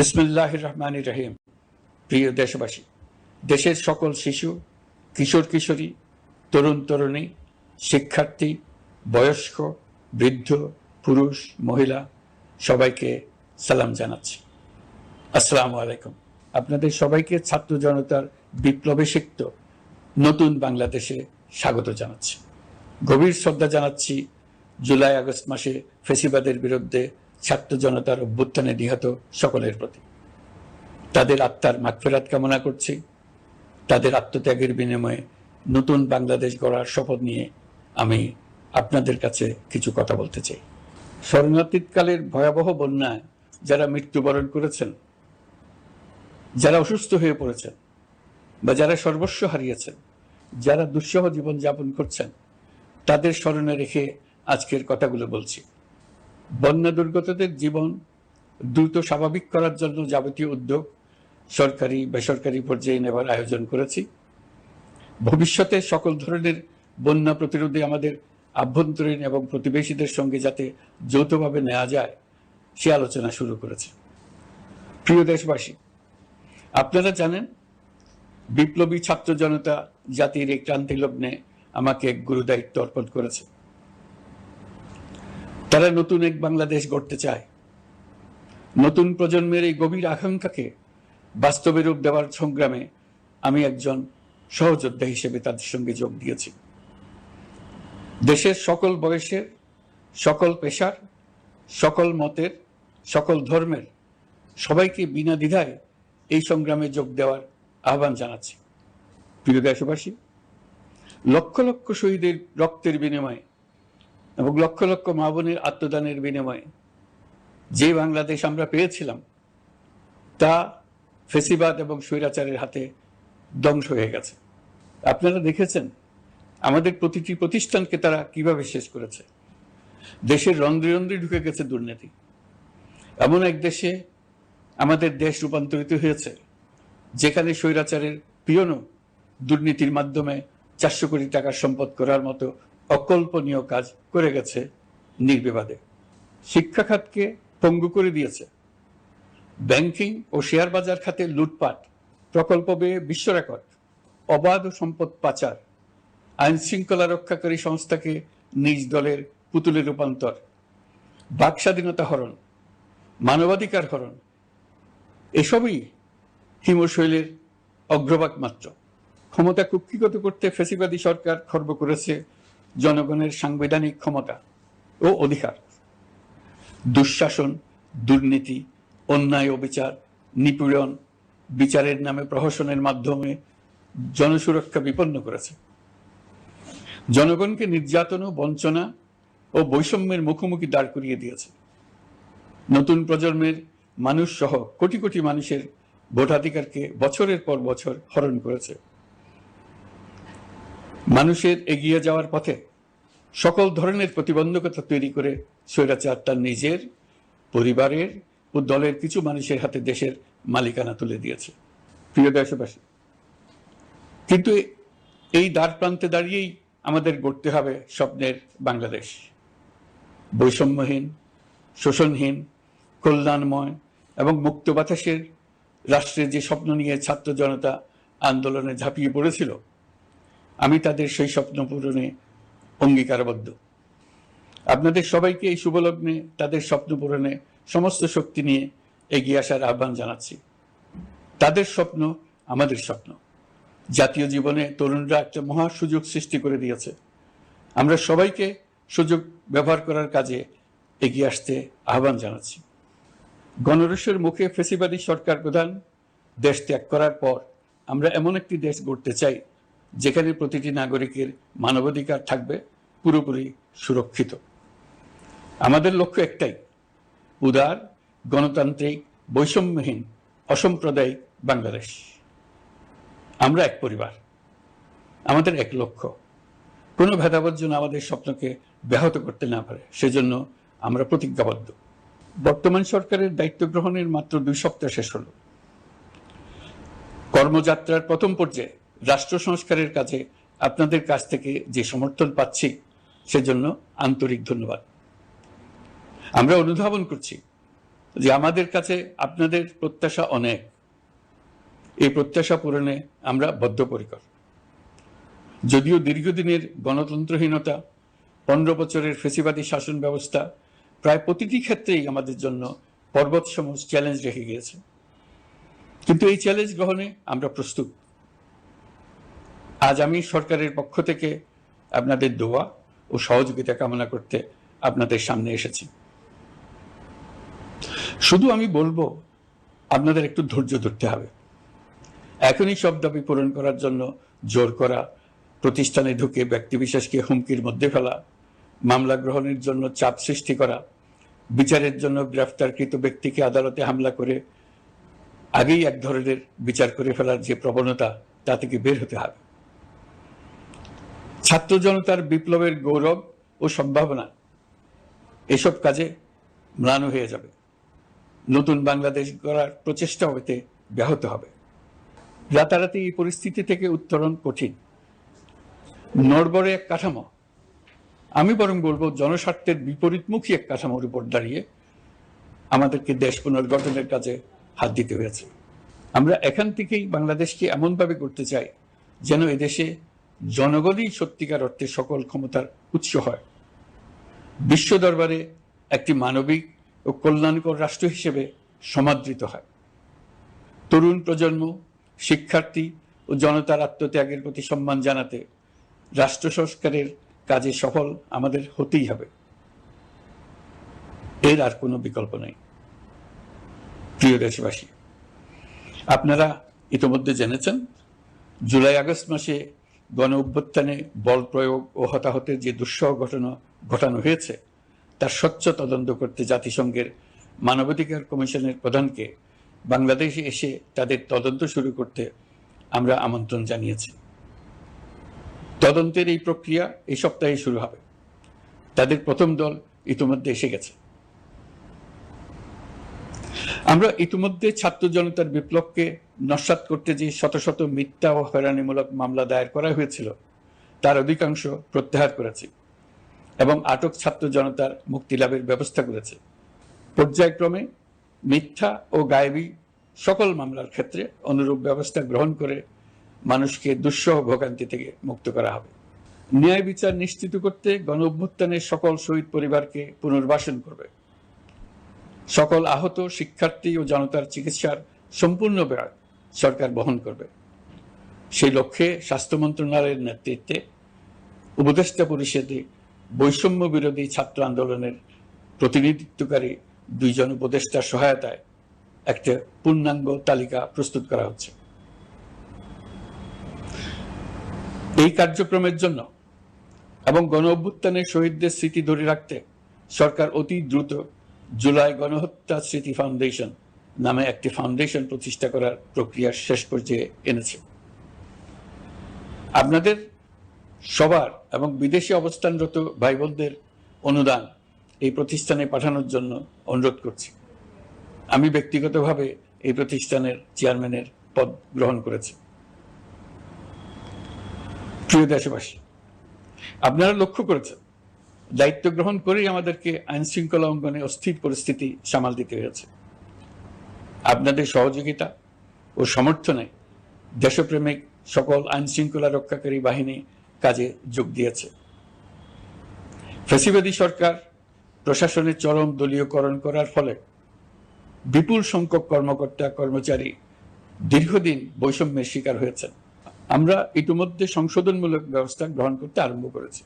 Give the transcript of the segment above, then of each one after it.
বিসমিল্লাহির রহমানির রহিম। প্রিয় দেশবাসী, দেশের সকল শিশু, কিশোর কিশোরী, তরুণ তরুণী, শিক্ষার্থী, বয়স্ক, বৃদ্ধ, পুরুষ, মহিলা সবাইকে সালাম জানাচ্ছি। আসসালামু আলাইকুম। আপনাদের সবাইকে ছাত্র জনতার বিপ্লবে সিক্ত নতুন বাংলাদেশে স্বাগত জানাচ্ছি। গভীর শ্রদ্ধা জানাচ্ছি জুলাই আগস্ট মাসে ফ্যাসিবাদের বিরুদ্ধে ছাত্র জনতার অভ্যুত্থানে নিহত সকলের প্রতি। তাদের আত্মার মাগফিরাত কামনা করছি। তাদের আত্মত্যাগের বিনিময়ে নতুন বাংলাদেশ গড়ার শপথ নিয়ে আমি আপনাদের কাছে কিছু কথা বলতে চাই। শরণার্থীকালের ভয়াবহ বন্যায় যারা মৃত্যুবরণ করেছেন, যারা অসুস্থ হয়ে পড়েছেন বা যারা সর্বস্ব হারিয়েছেন, যারা দুঃসহ জীবন যাপন করছেন, তাদের স্মরণে রেখে আজকের কথাগুলো বলছি। বন্যা দুর্গতদের জীবন দ্রুত স্বাভাবিক করার জন্য যাবতীয় উদ্যোগ সরকারি বেসরকারি পর্যায়ে নেবার আয়োজন করেছি। ভবিষ্যতে সকল ধরনের বন্যা প্রতিরোধে আমাদের আভ্যন্তরীণ এবং প্রতিবেশীদের সঙ্গে যাতে যৌথভাবে নেওয়া যায় সে আলোচনা শুরু করেছে। প্রিয় দেশবাসী, আপনারা জানেন বিপ্লবী ছাত্র জনতা জাতির এই ক্রান্তি লগ্নে আমাকে এক গুরু দায়িত্ব অর্পণ করেছে। তারা নতুন এক বাংলাদেশ গড়তে চায়। নতুন প্রজন্মের এই গভীর আকাঙ্ক্ষাকে বাস্তবে রূপ দেওয়ার সংগ্রামে আমি একজন সহযোদ্ধা হিসেবে তাদের সঙ্গে যোগ দিয়েছি। দেশের সকল বয়সের, সকল পেশার, সকল মতের, সকল ধর্মের সবাইকে বিনা দ্বিধায় এই সংগ্রামে যোগ দেওয়ার আহ্বান জানাচ্ছি। প্রিয় দেশবাসী, লক্ষ লক্ষ শহীদের রক্তের বিনিময়ে এবং লক্ষ লক্ষ মা বোনের আত্মদানের বিনিময়ে যে বাংলাদেশ আমরা পেয়েছিলাম তা ফেসিবাদ এবং স্বৈরাচারের হাতে ধ্বংস হয়ে গেছে। আপনারা দেখেছেন আমাদের প্রতিটি প্রতিষ্ঠানকে তারা কিভাবে শেষ করেছে। দেশের রন্ধ্রে রন্ধ্রে ঢুকে গেছে দুর্নীতি। এমন এক দেশে আমাদের দেশ রূপান্তরিত হয়েছে যেখানে স্বৈরাচারের পিয়নও দুর্নীতির মাধ্যমে 400 কোটি টাকার সম্পদ করার মতো অকল্পনীয় কাজ করে গেছে নির্বিবাদে। শিক্ষা খাতকে পঙ্গু করে দিয়েছে। ব্যাংকিং ও শেয়ার বাজার খাতে লুটপাট, প্রকল্প ব্যয়ে বিশ্ব রেকর্ড, অবাধ সম্পদ পাচার, আইন শৃঙ্খলা রক্ষাকারী সংস্থাকে নিজ দলের পুতুলে রূপান্তর, বাক স্বাধীনতা হরণ, মানবাধিকার হরণ, এসবই হিমশৈলের অগ্রভাগ মাত্র। ক্ষমতা কুক্ষিগত করতে ফ্যাসিবাদী সরকার খর্ব করেছে জনগণের সাংবিধানিক ক্ষমতা ও অধিকার। দুঃশাসন, দুর্নীতি, অন্যায়, অবিচার, নিপীড়ন, বিচারের নামে প্রহসনের মাধ্যমে জনসুরক্ষা বিপন্ন করেছে। জনগণকে নির্যাতন, বঞ্চনা ও বৈষম্যের মুখোমুখি দাঁড় করিয়ে দিয়েছে। নতুন প্রজন্মের মানুষ সহ কোটি কোটি মানুষের ভোটাধিকারকে বছরের পর বছর হরণ করেছে। মানুষের এগিয়ে যাওয়ার পথে সকল ধরনের প্রতিবন্ধকতা তৈরি করে স্বৈরাচার তার নিজের, পরিবারের ও দলের কিছু মানুষের হাতে দেশের মালিকানা তুলে দিয়েছে। প্রিয় দেশবাসী, কিন্তু এই দ্বার প্রান্তে দাঁড়িয়েই আমাদের গড়তে হবে স্বপ্নের বাংলাদেশ। বৈষম্যহীন, শোষণহীন, কল্যাণময় এবং মুক্ত বাতাসের রাষ্ট্রের যে স্বপ্ন নিয়ে ছাত্র জনতা আন্দোলনে ঝাঁপিয়ে পড়েছিল, আমি তাদের সেই স্বপ্ন পূরণে অঙ্গীকারবদ্ধ। আপনাদের সবাইকে এই শুভলগ্নে তাদের স্বপ্ন পূরণে সমস্ত শক্তি নিয়ে এগিয়ে আসার আহ্বান জানাচ্ছি। তাদের স্বপ্ন আমাদের স্বপ্ন। জাতীয় জীবনে তরুণরা একটা মহা সুযোগ সৃষ্টি করে দিয়েছে। আমরা সবাইকে সুযোগ ব্যবহার করার কাজে এগিয়ে আসতে আহ্বান জানাচ্ছি। গণরোষের মুখে ফ্যাসিবাদী সরকার প্রধান দেশ ত্যাগ করার পর আমরা এমন একটি দেশ গড়তে চাই যেখানে প্রতিটি নাগরিকের মানবাধিকার থাকবে পুরোপুরি সুরক্ষিত। আমাদের লক্ষ্য একটাই, উদার, গণতান্ত্রিক, বৈষম্যহীন, অসাম্প্রদায়িক বাংলাদেশ। আমরা এক পরিবার, আমাদের এক লক্ষ্য। কোনো ভেদাভেদ যেন আমাদের স্বপ্নকে ব্যাহত করতে না পারে, সেজন্য আমরা প্রতিজ্ঞাবদ্ধ। বর্তমান সরকারের দায়িত্ব গ্রহণের মাত্র 2 সপ্তাহ শেষ হল। কর্মযাত্রার প্রথম পর্যায়ে রাষ্ট্র সংস্কারের কাজে আপনাদের কাছ থেকে যে সমর্থন পাচ্ছি সেজন্য আন্তরিক ধন্যবাদ। আমরা অনুধাবন করছি যে আমাদের কাছে আপনাদের প্রত্যাশা অনেক, এই প্রত্যাশা পূরণে আমরা বদ্ধপরিকর। যদিও দীর্ঘদিনের গণতন্ত্রহীনতা, 15 বছরের ফেসিবাদী শাসন ব্যবস্থা প্রায় প্রতিটি ক্ষেত্রেই আমাদের জন্য পর্বতসম চ্যালেঞ্জ রেখে গিয়েছে, কিন্তু এই চ্যালেঞ্জ গ্রহণে আমরা প্রস্তুত। আজ আমি সরকারের পক্ষ থেকে আপনাদের দোয়া ও সহযোগিতা কামনা করতে আপনাদের সামনে এসেছি। শুধু আমি বলবো, আপনাদের একটু ধৈর্য ধরতে হবে। এখনই সব দাবি পূরণ করার জন্য জোর করা, প্রতিষ্ঠানে ঢুকে ব্যক্তিবিশেষকে হুমকির মধ্যে ফেলা, মামলা গ্রহণের জন্য চাপ সৃষ্টি করা, বিচারের জন্য গ্রেফতারকৃত ব্যক্তিকে আদালতে হামলা করে আগেই এক ধরনের বিচার করে ফেলার যে প্রবণতা, তা থেকে বের হতে হবে। ছাত্র জনতার বিপ্লবের গৌরব ও সম্ভাবনা এসব কাজে ম্লান হয়ে যাবে। নতুন বাংলাদেশ গড়ার প্রচেষ্টা হতে ব্যাহত হবে। রাতারাতি এই পরিস্থিতি থেকে উত্তরণ কঠিন। নড়বড়ে এক কাঠামো, আমি বরং বলবো জনস্বার্থের বিপরীতমুখী এক কাঠামোর উপর দাঁড়িয়ে আমাদেরকে দেশ পুনর্গঠনের কাজে হাত দিতে হয়েছে। আমরা এখান থেকেই বাংলাদেশকে এমনভাবে করতে চাই যেন এদেশে জনগণই সত্যিকার অর্থে সকল ক্ষমতার উৎস হয়, বিশ্ব দরবারে একটি মানবিক ও কল্যাণকর রাষ্ট্র হিসেবে সমাদৃত হয়। তরুণ প্রজন্ম, শিক্ষার্থী ও জনতার আত্মত্যাগের প্রতি সম্মান জানাতে রাষ্ট্র সংস্কারের কাজে সফল আমাদের হতেই হবে, এর আর কোনো বিকল্প নেই। প্রিয় দেশবাসী, আপনারা ইতিমধ্যে জেনেছেন জুলাই আগস্ট মাসে গণ অভ্যুত্থানে বল প্রয়োগ ও হতাহতের যে দুঃসহ ঘটনা ঘটানো হয়েছে তার স্বচ্ছ তদন্ত করতে জাতিসংঘের মানবাধিকার কমিশনের প্রধানকে বাংলাদেশে এসে তাদের তদন্ত শুরু করতে আমরা আমন্ত্রণ জানিয়েছি। তদন্তের এই প্রক্রিয়া এই সপ্তাহে শুরু হবে। তাদের প্রথম দল ইতিমধ্যে এসে গেছে। আমরা ইতিমধ্যে ছাত্র জনতার বিপ্লবকে নস্যাৎ করতে যে শত শত মিথ্যা ও হয়রানিমূলক মামলা দায়ের করা হয়েছিল তার অধিকাংশ প্রত্যাহার করেছি এবং আটক ছাত্র জনতার মুক্তি লাভের ব্যবস্থা করেছে। পর্যায়ক্রমে মিথ্যা ও গায়েবী সকল মামলার ক্ষেত্রে অনুরূপ ব্যবস্থা গ্রহণ করে মানুষকে দুঃসহ ভোগান্তি থেকে মুক্ত করা হবে। ন্যায় বিচার নিশ্চিত করতে গণ অভ্যুত্থানের সকল শহীদ পরিবারকে পুনর্বাসন করবে। সকল আহত শিক্ষার্থী ও জনতার চিকিৎসার সম্পূর্ণ ব্যয় সরকার বহন করবে। সেই লক্ষ্যে স্বাস্থ্য মন্ত্রণালয়ের নেতৃত্বে উপদেষ্টা পরিষদে বৈষম্য বিরোধী ছাত্র আন্দোলনের প্রতিনিধিত্বকারী 2 জন উপদেষ্টার সহায়তায় একটা পূর্ণাঙ্গ তালিকা প্রস্তুত করা হচ্ছে। এই কার্যক্রমের জন্য এবং গণ অভ্যুত্থানের শহীদদের স্মৃতি ধরে রাখতে সরকার অতি দ্রুত জুলাই গণহত্যা স্মৃতি ফাউন্ডেশন নামে একটি ফাউন্ডেশন প্রতিষ্ঠা করার প্রক্রিয়া শেষ পর্যায়ে এনেছে। আপনাদের সবার এবং বিদেশে অবস্থানরত ভাই বোনদের অনুদান এই প্রতিষ্ঠানে পাঠানোর জন্য অনুরোধ করছি। আমি ব্যক্তিগতভাবে এই প্রতিষ্ঠানের চেয়ারম্যানের পদ গ্রহণ করেছি। প্রিয় দেশবাসী, আপনারা লক্ষ্য করেছেন দায়িত্ব গ্রহণ করেই আমাদেরকে আইন শৃঙ্খলা অঙ্গনে অস্থির পরিস্থিতি সামাল দিতে হয়েছে। আপনাদের সহযোগিতা ও সমর্থনে দেশপ্রেমিক সকল আইন শৃঙ্খলা রক্ষাকারী বাহিনী কাজে যোগ দিয়েছে। ফ্যাসিবাদী সরকার প্রশাসনের চরম দলীয়করণ করার ফলে বিপুল সংখ্যক কর্মকর্তা কর্মচারী দীর্ঘদিন বৈষম্যের শিকার হয়েছেন। আমরা ইতিমধ্যে সংশোধনমূলক ব্যবস্থা গ্রহণ করতে আরম্ভ করেছি,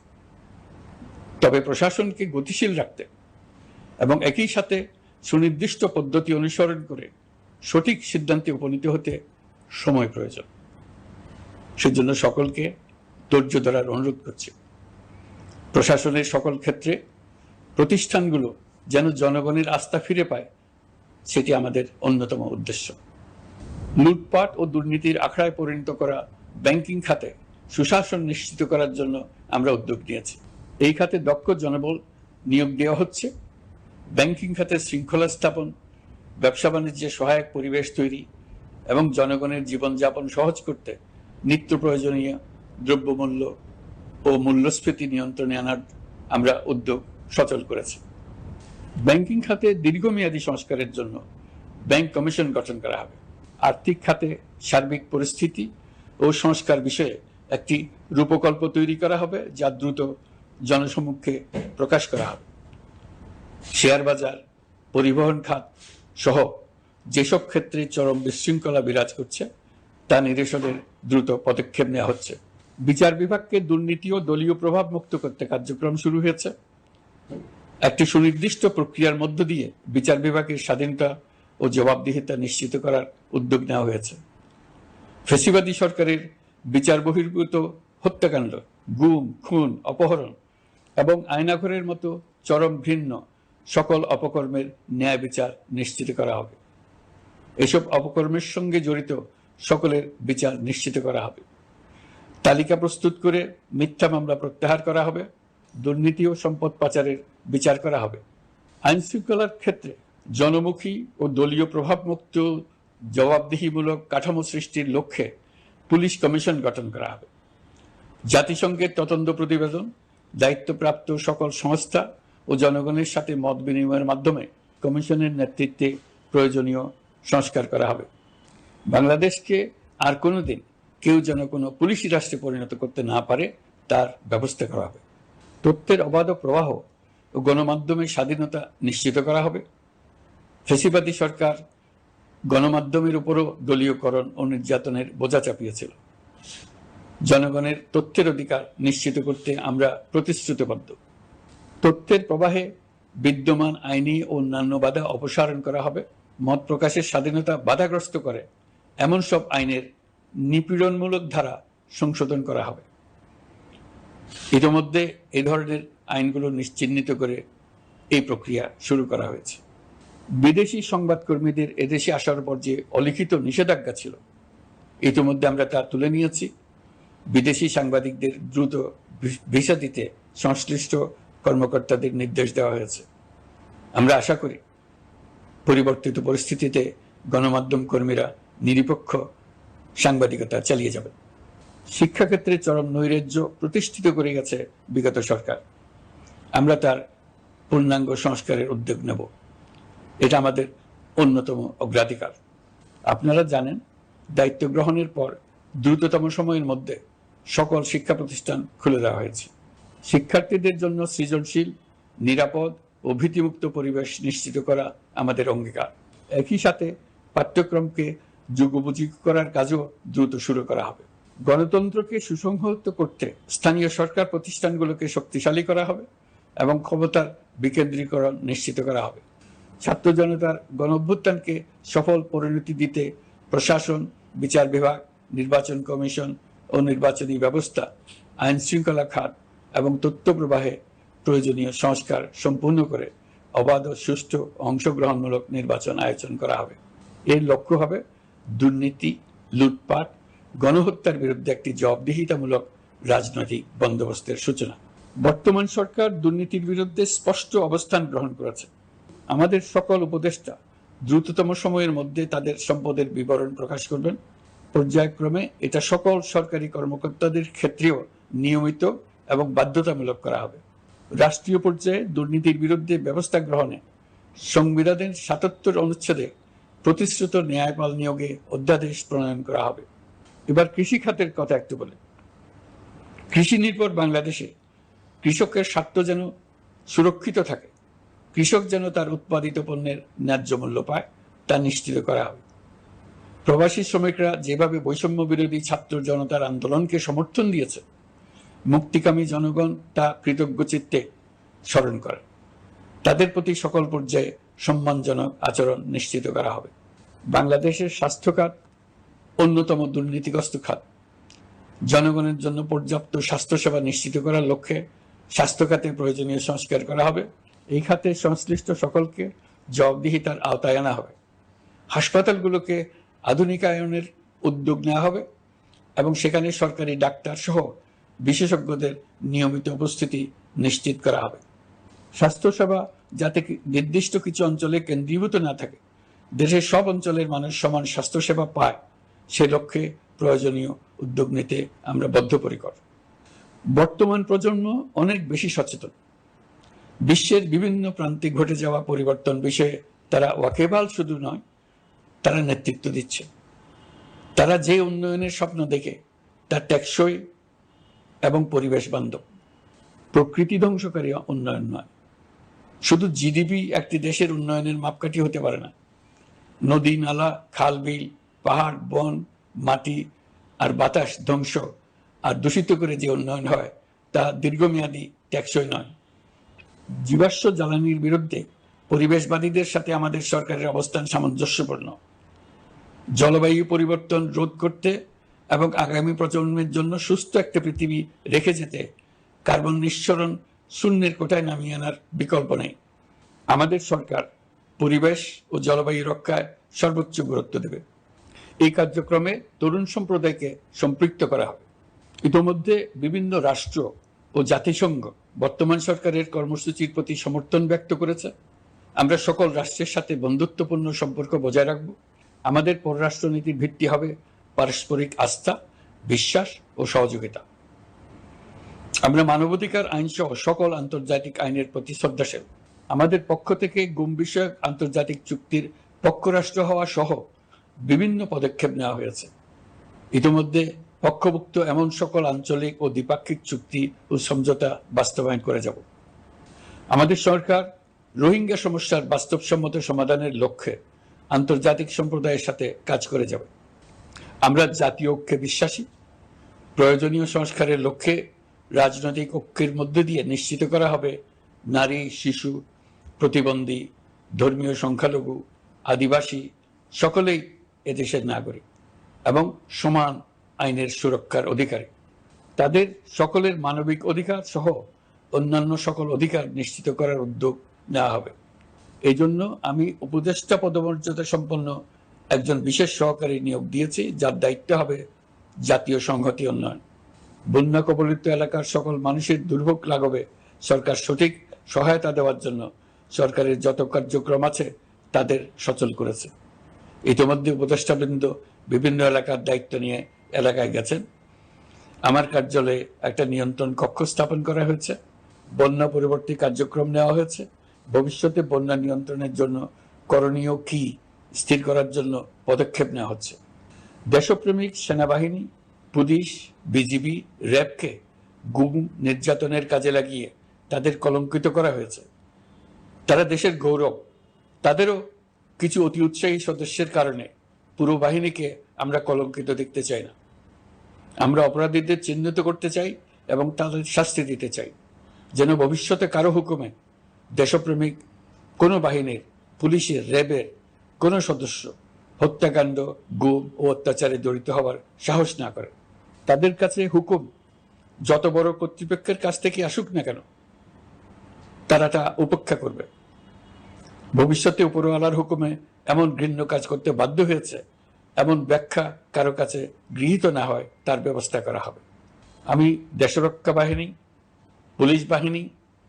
তবে প্রশাসনকে গতিশীল রাখতে এবং একই সাথে সুনির্দিষ্ট পদ্ধতি অনুসরণ করে সঠিক সিদ্ধান্তে উপনীত হতে সময় প্রয়োজন। সেজন্য সকলকে ধৈর্য ধরার অনুরোধ করছি। প্রশাসনের সকল ক্ষেত্রে প্রতিষ্ঠানগুলো যেন জনগণের আস্থা ফিরে পায়, সেটি আমাদের অন্যতম উদ্দেশ্য। লুটপাট ও দুর্নীতির আখড়ায় পরিণত করা ব্যাংকিং খাতে সুশাসন নিশ্চিত করার জন্য আমরা উদ্যোগ নিয়েছি। এই খাতে দক্ষ জনবল নিয়োগ দেওয়া হচ্ছে। ব্যাংকিং খাতে শৃঙ্খলা স্থাপন, ব্যবসা বাণিজ্যে সহায়ক পরিবেশ তৈরি এবং জনগণের জীবনযাপন সহজ করতে নিত্য প্রয়োজনীয় দ্রব্যমূল্য ও মূল্যস্ফীতি নিয়ন্ত্রণে আনার আমরা উদ্যোগ সচল করেছি। ব্যাংকিং খাতে দীর্ঘমেয়াদী সংস্কারের জন্য ব্যাংক কমিশন গঠন করা হবে। আর্থিক খাতে সার্বিক পরিস্থিতি ও সংস্কার বিষয়ে একটি রূপকল্প তৈরি করা হবে, যা দ্রুত জনসমক্ষে প্রকাশ করা হবে। শেয়ার বাজার, পরিবহন খাত সহ যেসব ক্ষেত্রে চরম বিশৃঙ্খলা বিরাজ করছে তা নিরসনের দ্রুত পদক্ষেপ নেওয়া হচ্ছে। বিচার বিভাগকে দুর্নীতি ও দলীয় প্রভাব মুক্ত করতে কার্যক্রম শুরু হয়েছে। একটি সুনির্দিষ্ট প্রক্রিয়ার মধ্য দিয়ে বিচার বিভাগের স্বাধীনতা ও জবাবদিহিতা নিশ্চিত করার উদ্যোগ নেওয়া হয়েছে। ফ্যাসিবাদী সরকারের বিচার বহির্ভূত হত্যাকাণ্ড, গুম, খুন, অপহরণ এবং আয়নাঘরের মতো চরম ঘৃণ্য সকল অপকর্মের ন্যায় বিচার নিশ্চিত করা হবে। এসব অপকর্মের সঙ্গে জড়িত সকলের বিচার নিশ্চিত করা হবে। তালিকা প্রস্তুত করে মিথ্যা মামলা প্রত্যাহার করা হবে। দুর্নীতি ও সম্পদ পাচারের বিচার করা হবে। আইন শৃঙ্খলার ক্ষেত্রে জনমুখী ও দলীয় প্রভাবমুক্ত জবাবদিহিমূলক কাঠামো সৃষ্টির লক্ষ্যে পুলিশ কমিশন গঠন করা হবে। জাতিসংঘের তদন্ত প্রতিবেদন, দায়িত্বপ্রাপ্ত সকল সংস্থা ও জনগণের সাথে মত বিনিময়ের মাধ্যমে কমিশনের নেতৃত্বে প্রয়োজনীয় সংস্কার করা হবে। বাংলাদেশকে আর কোনোদিন কেউ যেন কোনো পুলিশি রাষ্ট্রে পরিণত করতে না পারে তার ব্যবস্থা করা হবে। তথ্যের অবাধ প্রবাহ ও গণমাধ্যমের স্বাধীনতা নিশ্চিত করা হবে। ফ্যাসিবাদী সরকার গণমাধ্যমের উপরও দলীয়করণ ও নির্যাতনের বোঝা চাপিয়েছিল। জনগণের তথ্যের অধিকার নিশ্চিত করতে আমরা প্রতিশ্রুতিবদ্ধ। তথ্যের প্রবাহে বিদ্যমান আইনি ও অন্যান্য বাধা অপসারণ করা হবে। মত প্রকাশের স্বাধীনতা বাধাগ্রস্ত করে এমন সব আইনের নিপীড়নমূলক ধারা সংশোধন করা হবে। ইতিমধ্যে এই ধরনের আইনগুলো চিহ্নিত করে এই প্রক্রিয়া শুরু করা হয়েছে। বিদেশি সংবাদকর্মীদের এদেশে আসার পর যে অলিখিত নিষেধাজ্ঞা ছিল, ইতিমধ্যে আমরা তা তুলে নিয়েছি। বিদেশি সাংবাদিকদের দ্রুত ভিসা দিতে সংশ্লিষ্ট কর্মকর্তাদের নির্দেশ দেওয়া হয়েছে। আমরা আশা করি পরিবর্তিত পরিস্থিতিতে গণমাধ্যম কর্মীরা নিরপেক্ষ সাংবাদিকতা চালিয়ে যাবেন। শিক্ষাক্ষেত্রে চরম নৈরাজ্য প্রতিষ্ঠিত করে গেছে বিগত সরকার। আমরা তার পূর্ণাঙ্গ সংস্কারের উদ্যোগ নেব। এটা আমাদের অন্যতম অগ্রাধিকার। আপনারা জানেন, দায়িত্ব গ্রহণের পর দ্রুততম সময়ের মধ্যে সকল শিক্ষা প্রতিষ্ঠান খুলে দেওয়া হয়েছে। শিক্ষার্থীদের জন্য সৃজনশীল, নিরাপদ ও ভীতিমুক্ত পরিবেশ নিশ্চিত করা আমাদের অঙ্গীকার। একই সাথে পাঠ্যক্রমকে যুগোপযোগী করার কাজও দ্রুত শুরু করা হবে। গণতন্ত্রকে সুসংহত করতে স্থানীয় সরকার প্রতিষ্ঠানগুলোকে শক্তিশালী করা হবে এবং ক্ষমতার বিকেন্দ্রীকরণ নিশ্চিত করা হবে। ছাত্র জনতার গণঅভ্যুত্থানকে সফল পরিণতি দিতে প্রশাসন, বিচার বিভাগ, নির্বাচন কমিশন ও নির্বাচনী ব্যবস্থা, আইন শৃঙ্খলা খাত এবং তথ্য প্রবাহে প্রয়োজনীয় সংস্কার সম্পূর্ণ করে অবাধ ও সুষ্ঠু অংশগ্রহণমূলক নির্বাচন আয়োজন করা হবে। এর লক্ষ্য হবে দুর্নীতি, লুটপাট, গণহত্যার বিরুদ্ধে একটি জবাবদিহিতামূলক রাজনৈতিক বন্দোবস্তের সূচনা। বর্তমান সরকার দুর্নীতির বিরুদ্ধে স্পষ্ট অবস্থান গ্রহণ করেছে। আমাদের সকল উপদেষ্টা দ্রুততম সময়ের মধ্যে তাদের সম্পদের বিবরণ প্রকাশ করবেন। পর্যায়ক্রমে এটা সকল সরকারি কর্মকর্তাদের ক্ষেত্রেও নিয়মিত এবং বাধ্যতামূলক করা হবে। রাষ্ট্রীয় পর্যায়ে দুর্নীতির বিরুদ্ধে ব্যবস্থা গ্রহণে সংবিধানের ৭৭ অনুচ্ছেদে প্রতিশ্রুত ন্যায়পাল নিয়োগে অধ্যাদেশ প্রণয়ন করা হবে। এবার কৃষি খাতের কথা একটু বলে। কৃষি নির্ভর বাংলাদেশে কৃষকের স্বার্থ যেন সুরক্ষিত থাকে, কৃষক যেন তার উৎপাদিত পণ্যের ন্যায্য মূল্য পায়, তা নিশ্চিত করা হবে। প্রবাসী শ্রমিকরা যেভাবে বৈষম্য বিরোধী ছাত্র জনতার আন্দোলনকে সমর্থন দিয়েছে, মুক্তিকামী জনগণ তা কৃতজ্ঞ চিত্তে স্মরণ করে। তাদের প্রতি সকল পর্যায়ে সম্মানজনক আচরণ নিশ্চিত করা হবে। বাংলাদেশের স্বাস্থ্য খাত অন্যতম দুর্নীতিগ্রস্ত খাত। জনগণের জন্য পর্যাপ্ত স্বাস্থ্যসেবা নিশ্চিত করার লক্ষ্যে স্বাস্থ্য খাতে প্রয়োজনীয় সংস্কার করা হবে। এই খাতে সংশ্লিষ্ট সকলকে জবাবদিহিতার আওতায় আনা হবে। হাসপাতালগুলোকে আধুনিকায়নের উদ্যোগ নেওয়া হবে এবং সেখানে সরকারি ডাক্তার সহ বিশেষজ্ঞদের নিয়মিত উপস্থিতি নিশ্চিত করা হবে। স্বাস্থ্যসেবা যাতে নির্দিষ্ট কিছু অঞ্চলে কেন্দ্রীভূত না থাকে, দেশের সব অঞ্চলের মানুষ সমান স্বাস্থ্যসেবা পায়, সে লক্ষ্যে প্রয়োজনীয় উদ্যোগ নিতে আমরা বদ্ধপরিকর। বর্তমান প্রজন্ম অনেক বেশি সচেতন। বিশ্বের বিভিন্ন প্রান্তে ঘটে যাওয়া পরিবর্তন বিষয়ে তারা ওয়াকিবহাল শুধু নয়, তারা নেতৃত্ব দিচ্ছে। তারা যে উন্নয়নের স্বপ্ন দেখে তা টেকসই এবং পরিবেশ বান্ধব, প্রকৃতি ধ্বংসকারী উন্নয়ন নয়। শুধু জিডিপি একটি দেশের উন্নয়নের মাপকাঠি হতে পারে না। নদী, নালা, খাল, বিল, পাহাড়, বন, মাটি আর বাতাস ধ্বংস আর দূষিত করে যে উন্নয়ন হয় তা দীর্ঘমেয়াদী, টেকসই নয়। জীবাশ্ম জ্বালানির বিরুদ্ধে পরিবেশবাদীদের সাথে আমাদের সরকারের অবস্থান সামঞ্জস্যপূর্ণ। জলবায়ু পরিবর্তন রোধ করতে এবং আগামী প্রজন্মের জন্য সুস্থ একটা পৃথিবী রেখে যেতে কার্বন নিঃসরণ শূন্যের কোটায় নামিয়ে আনার বিকল্প নেই। আমাদের সরকার পরিবেশ ও জলবায়ু রক্ষায় সর্বোচ্চ গুরুত্ব দেবে। এই কার্যক্রমে তরুণ সম্প্রদায়কে সম্পৃক্ত করা হবে। ইতোমধ্যে বিভিন্ন রাষ্ট্র ও জাতিসংঘ বর্তমান সরকারের কর্মসূচির প্রতি সমর্থন ব্যক্ত করেছে। আমরা সকল রাষ্ট্রের সাথে বন্ধুত্বপূর্ণ সম্পর্ক বজায় রাখব। আমাদের পররাষ্ট্রনীতির ভিত্তি হবে পারস্পরিক আস্থা, বিশ্বাস ও সহযোগিতা। আমরা মানবাধিকার আইন সহ সকল আন্তর্জাতিক আইনের প্রতি শ্রদ্ধাশীল। আমাদের পক্ষ থেকে গুম বিষয়ক আন্তর্জাতিক চুক্তির পক্ষরাষ্ট্র হওয়া সহ বিভিন্ন পদক্ষেপ নেওয়া হয়েছে। ইতিমধ্যে পক্ষভুক্ত এমন সকল আঞ্চলিক ও দ্বিপাক্ষিক চুক্তি ও সমঝোতা বাস্তবায়ন করে যাব। আমাদের সরকার রোহিঙ্গা সমস্যার বাস্তবসম্মত সমাধানের লক্ষ্যে আন্তর্জাতিক সম্প্রদায়ের সাথে কাজ করে যাবে। আমরা জাতীয় ঐক্যে বিশ্বাসী। প্রয়োজনীয় সংস্কারের লক্ষ্যে রাজনৈতিক ঐক্যের মধ্য দিয়ে নিশ্চিত করা হবে নারী, শিশু, প্রতিবন্ধী, ধর্মীয় সংখ্যালঘু, আদিবাসী সকলেই এদেশের নাগরিক এবং সমান আইনের সুরক্ষার অধিকারী। তাদের সকলের মানবিক অধিকার সহ অন্যান্য সকল অধিকার নিশ্চিত করার উদ্যোগ নেওয়া হবে। এই জন্য আমি উপদেষ্টা পদমর্যাদা সম্পন্ন একজন বিশেষ সহকারী নিয়োগ দিয়েছি, যার দায়িত্ব হবে জাতীয় সংহতি উন্নয়ন। বন্যা কবলিত এলাকার সকল মানুষের দুর্ভোগ লাঘবে সরকার সঠিক সহায়তা দেওয়ার জন্য সরকারের যত কার্যক্রম আছে তাদের সচল করেছে। ইতিমধ্যে উপদেষ্টাবৃন্দ বিভিন্ন এলাকার দায়িত্ব নিয়ে এলাকায় গেছেন। আমার কার্যালয়ে একটা নিয়ন্ত্রণ কক্ষ স্থাপন করা হয়েছে। বন্যা পরবর্তী কার্যক্রম নেওয়া হয়েছে। ভবিষ্যতে বন্যা নিয়ন্ত্রণের জন্য করণীয় কি স্থির করার জন্য পদক্ষেপ নেওয়া হচ্ছে। দেশপ্রেমিক সেনাবাহিনী, পুলিশ, বিজিবি, র্যাবকে গুম নির্যাতনের কাজে লাগিয়ে তাদের কলঙ্কিত করা হয়েছে। তারা দেশের গৌরব। তাদেরও কিছু অতি উৎসাহী সদস্যের কারণে পুরো বাহিনীকে আমরা কলঙ্কিত দেখতে চাই না। আমরা অপরাধীদের চিহ্নিত করতে চাই এবং তাদের শাস্তি দিতে চাই, যেন ভবিষ্যতে কারো হুকুমে দেশপ্রেমিক কোনো বাহিনীর, পুলিশের, র্যাবের কোনো সদস্য হত্যাকাণ্ড, গুম ও অত্যাচারে জড়িত হওয়ার সাহস না করে। তাদের কাছে হুকুম যত বড় কর্তৃপক্ষের কাছ থেকে আসুক না কেন, তারা তা উপেক্ষা করবে। ভবিষ্যতে উপরওয়ালার হুকুমে এমন ঘৃণ্য কাজ করতে বাধ্য হয়েছে এমন ব্যাখ্যা কারো কাছে গৃহীত না হয়, তার ব্যবস্থা করা হবে। আমি দেশরক্ষা বাহিনী, পুলিশ বাহিনী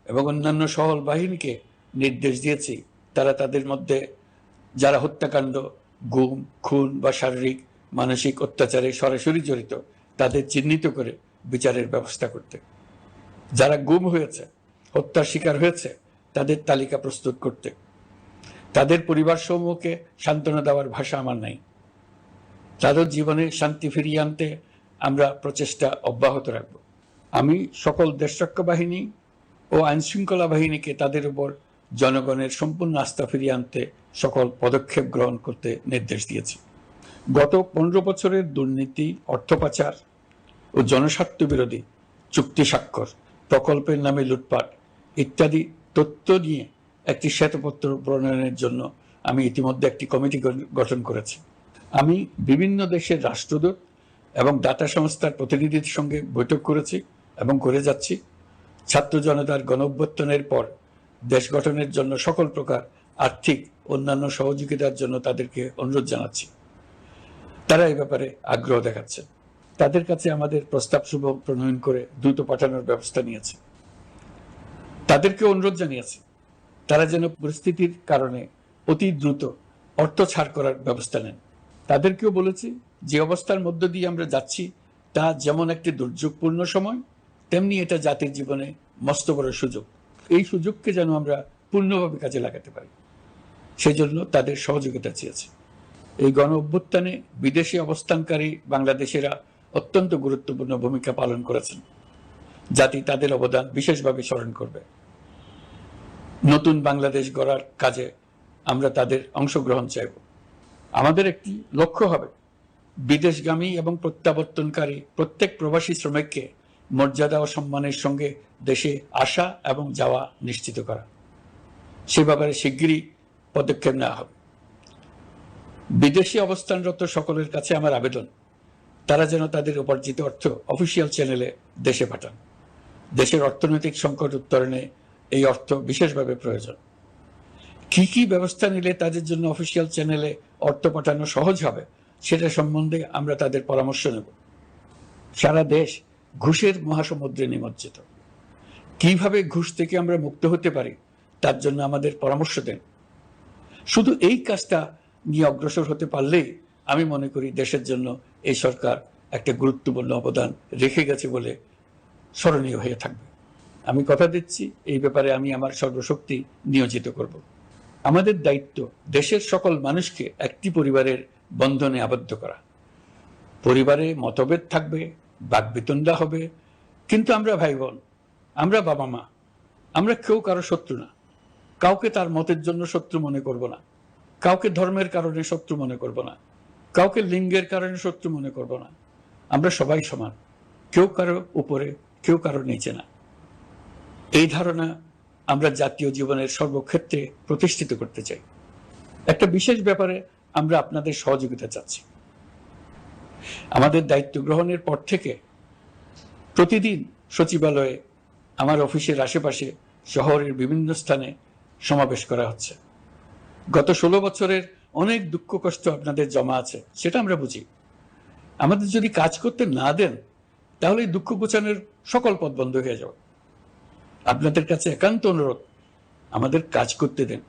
এবং অন্যান্য সহল বাহিনীকে নির্দেশ দিয়েছি তারা তাদের মধ্যে যারা হত্যাকাণ্ড, গুম, খুন বা শারীরিক মানসিক অত্যাচারে সরাসরি জড়িত তাদের চিহ্নিত করে বিচারের ব্যবস্থা করতে। যারা গুম হয়েছে, হত্যার শিকার হয়েছে তাদের তালিকা প্রস্তুত করতে। তাদের পরিবার সমূহকে সান্ত্বনা দেওয়ার ভাষা আমার নাই। তাদের জীবনে শান্তি ফিরিয়ে আনতে আমরা প্রচেষ্টা অব্যাহত রাখব। আমি সকল দেশরক্ষা বাহিনী ও আইনশৃঙ্খলা বাহিনীকে তাদের উপর জনগণের সম্পূর্ণ আস্থা ফিরিয়ে আনতে সকল পদক্ষেপ গ্রহণ করতে নির্দেশ দিয়েছি। গত 15 বছরের দুর্নীতি, অর্থ পাচার ও জনস্বার্থ বিরোধী চুক্তি স্বাক্ষর, প্রকল্পের নামে লুটপাট ইত্যাদি তথ্য নিয়ে একটি শ্বেতপত্র প্রণয়নের জন্য আমি ইতিমধ্যে একটি কমিটি গঠন করেছি। আমি বিভিন্ন দেশের রাষ্ট্রদূত এবং দাতা সংস্থার প্রতিনিধিদের সঙ্গে বৈঠক করেছি এবং করে যাচ্ছি। ছাত্র জনতার গণঅভ্যুত্থানের পর দেশ গঠনের জন্য সকল প্রকার আর্থিক অন্যান্য সহযোগিতার জন্য তাদেরকে অনুরোধ জানাচ্ছি। তারা এই ব্যাপারে আগ্রহ দেখাচ্ছে। তাদের কাছে আমাদের প্রস্তাব সমূহ প্রণয়ন করে দ্রুত পাঠানোর ব্যবস্থা নিয়েছে। তাদেরকে অনুরোধ জানিয়েছি তারা যেন পরিস্থিতির কারণে অতি দ্রুত অর্থ ছাড় করার ব্যবস্থা নেন। তাদেরকেও বলেছি যে অবস্থার মধ্য দিয়ে আমরা যাচ্ছি তা যেমন একটি দুর্যোগপূর্ণ সময়, তেমনি এটা জাতির জীবনে মস্ত বড় সুযোগ। এই সুযোগকে যেন আমরা পূর্ণভাবে কাজে লাগাতে পারি, সেজন্য তাদের সহযোগিতা চেয়েছি। এই গণ অভ্যুত্থানে বিদেশে অবস্থানকারী বাংলাদেশিরা অত্যন্ত গুরুত্বপূর্ণ ভূমিকা পালন করেছেন। জাতি তাদের অবদান বিশেষভাবে স্মরণ করবে। নতুন বাংলাদেশ গড়ার কাজে আমরা তাদের অংশগ্রহণ চাইব। আমাদের একটি লক্ষ্য হবে বিদেশগামী এবং প্রত্যাবর্তনকারী প্রত্যেক প্রবাসী শ্রমিককে মর্যাদা ও সম্মানের সঙ্গে দেশে আসা এবং যাওয়া নিশ্চিত করা। সে ব্যাপারে শিগগিরই পদক্ষেপ নেওয়া হবে। বিদেশে অবস্থানরত সকলের কাছে আমার আবেদন, তারা যেন তাদের উপার্জিত অর্থ অফিসিয়াল চ্যানেলে দেশে পাঠান। দেশের অর্থনৈতিক সংকট উত্তরণে এই অর্থ বিশেষভাবে প্রয়োজন। কি কি ব্যবস্থা নিলে তাদের জন্য অফিসিয়াল চ্যানেলে অর্থ পাঠানো সহজ হবে সেটা সম্বন্ধে আমরা তাদের পরামর্শ নেব। সারা দেশ ঘুষের মহাসমুদ্রে নিমজ্জিত। কিভাবে ঘুষ থেকে আমরা মুক্ত হতে পারি তার জন্য আমাদের পরামর্শ দেন। শুধু এই কাজটা নিয়ে অগ্রসর হতে পারলেই আমি মনে করি দেশের জন্য এই সরকার একটা গুরুত্বপূর্ণ অবদান রেখে গেছে বলে স্মরণীয় হয়ে থাকবে। আমি কথা দিচ্ছি, এই ব্যাপারে আমি আমার সর্বশক্তি নিয়োজিত করব। আমাদের দায়িত্ব দেশের সকল মানুষকে একটি পরিবারের বন্ধনে আবদ্ধ করা। পরিবারে মতভেদ থাকবে, বাকবিতণ্ডা হবে, কিন্তু আমরা ভাই বোন, আমরা বাবা মা, আমরা কেউ কারো শত্রু না। কাউকে তার মতের জন্য শত্রু মনে করব না, কাউকে ধর্মের কারণে শত্রু মনে করব না, কাউকে লিঙ্গের কারণে শত্রু মনে করব না। আমরা সবাই সমান, কেউ কারো উপরে, কেউ কারো নিচে না। এই ধারণা আমরা জাতীয় জীবনের সর্বক্ষেত্রে প্রতিষ্ঠিত করতে চাই। একটা বিশেষ ব্যাপারে আমরা আপনাদের সহযোগিতা চাচ্ছি। আমাদের দায়িত্ব গ্রহণের পর থেকে প্রতিদিন সচিবালয়ে, আমার অফিসের আশেপাশে, শহরের বিভিন্ন স্থানে সমাবেশ করা হচ্ছে। গত 16 বছরের অনেক দুঃখ কষ্ট আপনাদের জমা আছে, সেটা আমরা বুঝি। আমাদের যদি কাজ করতে না দেন তাহলে দুঃখ ঘোচানোর সকল পথ বন্ধ হয়ে যাবে। আপনাদের কাছে একান্ত অনুরোধ, আমাদের কাজ করতে দেন।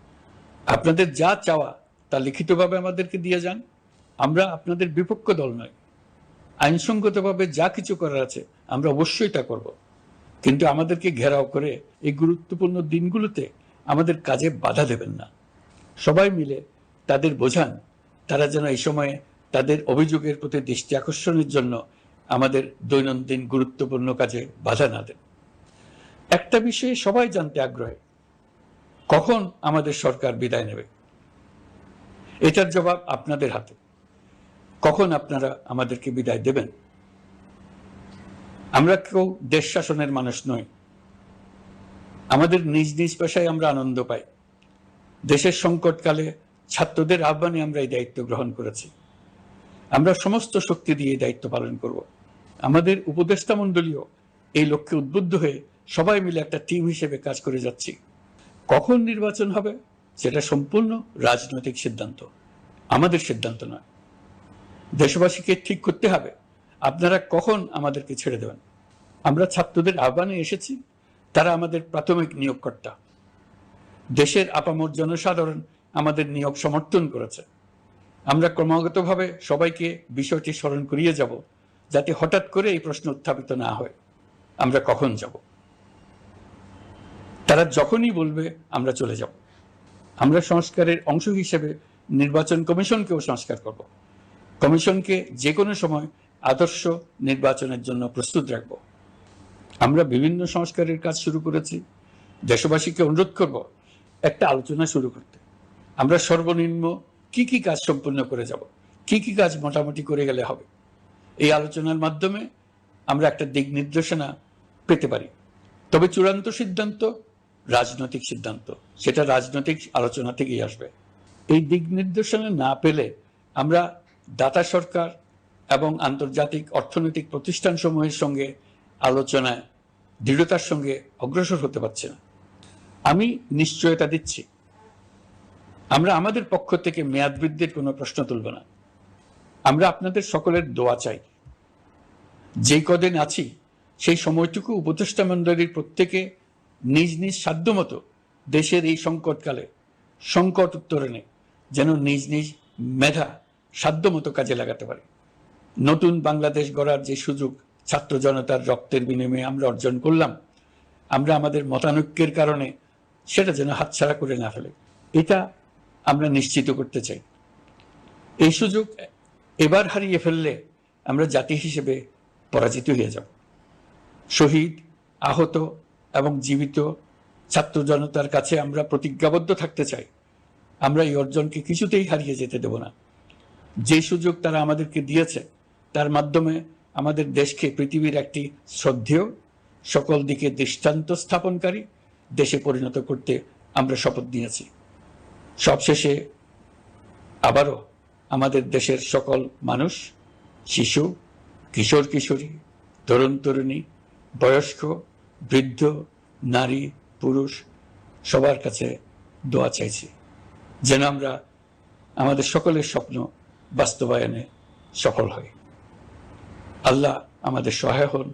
আপনাদের যা চাওয়া তা লিখিতভাবে আমাদেরকে দিয়ে যান। আমরা আপনাদের বিপক্ষ দল নয়। আইনসঙ্গতভাবে যা কিছু করার আছে আমরা অবশ্যই তা করব, কিন্তু আমাদেরকে ঘেরাও করে এই গুরুত্বপূর্ণ দিনগুলোতে আমাদের কাজে বাধা দেবেন না। সবাই মিলে তাদের বোঝান, তারা যেন এই সময়ে তাদের অভিযোগের প্রতি দৃষ্টি আকর্ষণের জন্য আমাদের দৈনন্দিন গুরুত্বপূর্ণ কাজে বাধা না দেন। একটা বিষয়ে সবাই জানতে আগ্রহী, কখন আমাদের সরকার বিদায় নেবে। এটার জবাব আপনাদের হাতে। কখন আপনারা আমাদেরকে বিদায় দেবেন? আমরা কেউ দেশ শাসনের মানুষ নই। আমাদের নিজ নিজ পেশায় আমরা আনন্দ পাই। দেশের সংকটকালে ছাত্রদের আহ্বানে আমরা এই দায়িত্ব গ্রহণ করেছি। আমরা সমস্ত শক্তি দিয়ে এই দায়িত্ব পালন করব। আমাদের উপদেষ্টা মণ্ডলীও এই লক্ষ্যে উদ্বুদ্ধ হয়ে সবাই মিলে একটা টিম হিসেবে কাজ করে যাচ্ছি। কখন নির্বাচন হবে সেটা সম্পূর্ণ রাজনৈতিক সিদ্ধান্ত, আমাদের সিদ্ধান্ত নয়। দেশবাসীকে ঠিক করতে হবে আপনারা কখন আমাদেরকে ছেড়ে দেবেন। আমরা ছাত্রদের আহ্বানে এসেছি, তারা আমাদের প্রাথমিক নিয়োগকর্তা। দেশের আপামর জনসাধারণ আমাদের নিয়োগ সমর্থন করেছে। আমরা ক্রমাগতভাবে সবাইকে বিষয়টি স্মরণ করিয়ে যাব, যাতে হঠাৎ করে এই প্রশ্ন উত্থাপিত না হয় আমরা কখন যাব। তারা যখনই বলবে আমরা চলে যাব। আমরা সংস্কারের অংশ হিসেবে নির্বাচন কমিশনকেও সংস্কার করব। কমিশনকে যে কোনো সময় আদর্শ নির্বাচনের জন্য প্রস্তুত রাখব। আমরা বিভিন্ন সংস্কারের কাজ শুরু করেছি। দেশবাসীকে অনুরোধ করব একটা আলোচনা শুরু করতে। আমরা সর্বনিম্ন কি কি কাজ সম্পূর্ণ করে যাব, কি কি কাজ মোটামুটি করে গেলে হবে। এই আলোচনার মাধ্যমে আমরা একটা দিক নির্দেশনা পেতে পারি। তবে চূড়ান্ত সিদ্ধান্ত রাজনৈতিক সিদ্ধান্ত, সেটা রাজনৈতিক আলোচনা থেকেই আসবে। এই দিক নির্দেশনা না পেলে আমরা দাতা সরকার এবং আন্তর্জাতিক অর্থনৈতিক প্রতিষ্ঠানসমূহের সঙ্গে আলোচনায় দৃঢ়তার সঙ্গে অগ্রসর হতে পারছি না। আমি নিশ্চয়তা দিচ্ছি, আমরা আমাদের পক্ষ থেকে মেয়াদ বৃদ্ধির কোনো প্রশ্ন তুলব না। আমরা আপনাদের সকলের দোয়া চাই। যেই কদিন আছি সেই সময়টুকু উপদেষ্টা মণ্ডলীর প্রত্যেকে নিজ নিজ সাধ্যমতো দেশের এই সংকটকালে সংকট উত্তরণে যেন নিজ নিজ মেধা সাধ্যমতো কাজে লাগাতে পারে। নতুন বাংলাদেশ গড়ার যে সুযোগ ছাত্র জনতার রক্তের বিনিময়ে আমরা অর্জন করলাম, আমরা আমাদের মতানৈক্যের কারণে সেটা যেন হাতছাড়া করে না ফেলে, এটা আমরা নিশ্চিত করতে চাই। এই সুযোগ এবার হারিয়ে ফেললে আমরা জাতি হিসেবে পরাজিত হয়ে যাব। শহীদ, আহত এবং জীবিত ছাত্র জনতার কাছে আমরা প্রতিজ্ঞাবদ্ধ থাকতে চাই, আমরা এই অর্জনকে কিছুতেই হারিয়ে যেতে দেব না। যে সুযোগ তারা আমাদেরকে দিয়েছে তার মাধ্যমে আমাদের দেশকে পৃথিবীর একটি শ্রদ্ধেয়, সকল দিকে দৃষ্টান্ত স্থাপনকারী দেশে পরিণত করতে আমরা শপথ নিয়েছি। সবশেষে আবারও আমাদের দেশের সকল মানুষ, শিশু, কিশোর কিশোরী, তরুণ তরুণী, বয়স্ক, বৃদ্ধ, নারী, পুরুষ সবার কাছে দোয়া চাইছি যেন আমরা আমাদের সকলের স্বপ্ন বাস্তবায়নে সফল হই। আল্লাহ আমাদের সহায় হন।